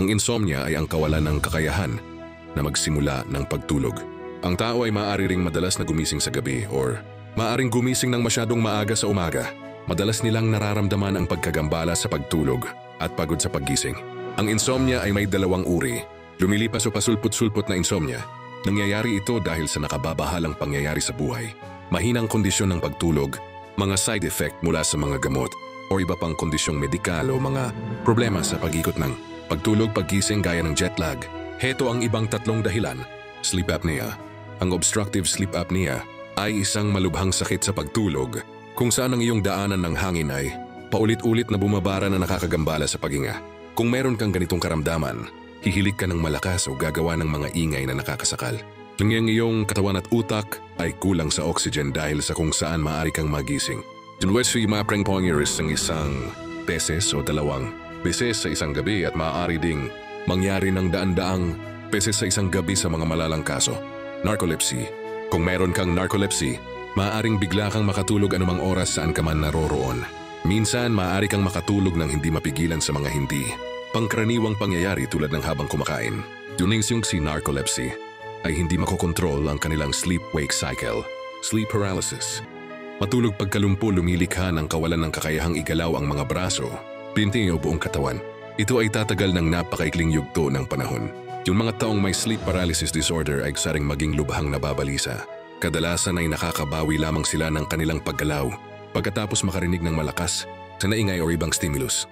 Ang insomnia ay ang kawalan ng kakayahan na magsimula ng pagtulog. Ang tao ay maaari ring madalas na gumising sa gabi or maaaring gumising ng masyadong maaga sa umaga. Madalas nilang nararamdaman ang pagkagambala sa pagtulog at pagod sa paggising. Ang insomnia ay may dalawang uri. Lumilipas o pasulput-sulput na insomnia. Nangyayari ito dahil sa nakababahalang pangyayari sa buhay. Mahinang kondisyon ng pagtulog, mga side effect mula sa mga gamot o iba pang kondisyong medikal o mga problema sa pag-ikot ng pagtulog, paggising gaya ng jet lag. Heto ang ibang tatlong dahilan. Sleep apnea. Ang obstructive sleep apnea ay isang malubhang sakit sa pagtulog kung saan ang iyong daanan ng hangin ay paulit-ulit na bumabara na nakakagambala sa paghinga. Kung meron kang ganitong karamdaman, hihilig ka ng malakas o gagawa ng mga ingay na nakakasakal. Ang iyong katawan at utak ay kulang sa oxygen dahil sa kung saan maaari kang magising. Dunwesi mapreng pongiris ng isang beses o dalawang beses sa isang gabi at maaari ding mangyari ng daan-daang beses sa isang gabi sa mga malalang kaso. Narcolepsy. Kung meron kang narcolepsy, maaaring bigla kang makatulog anumang oras saan ka man naroroon. Minsan, maaari kang makatulog ng hindi mapigilan sa mga hindi pangkaraniwang pangyayari tulad ng habang kumakain. Yung si narcolepsy ay hindi makokontrol ang kanilang sleep-wake cycle, sleep paralysis. Matulog pagkalumpo lumilikha ng kawalan ng kakayahang igalaw ang mga braso, binti o buong katawan. Ito ay tatagal ng napakaikling yugto ng panahon. Yung mga taong may sleep paralysis disorder ay saring maging lubhang nababalisa. Kadalasan ay nakakabawi lamang sila ng kanilang paggalaw pagkatapos makarinig ng malakas na ingay o ibang stimulus.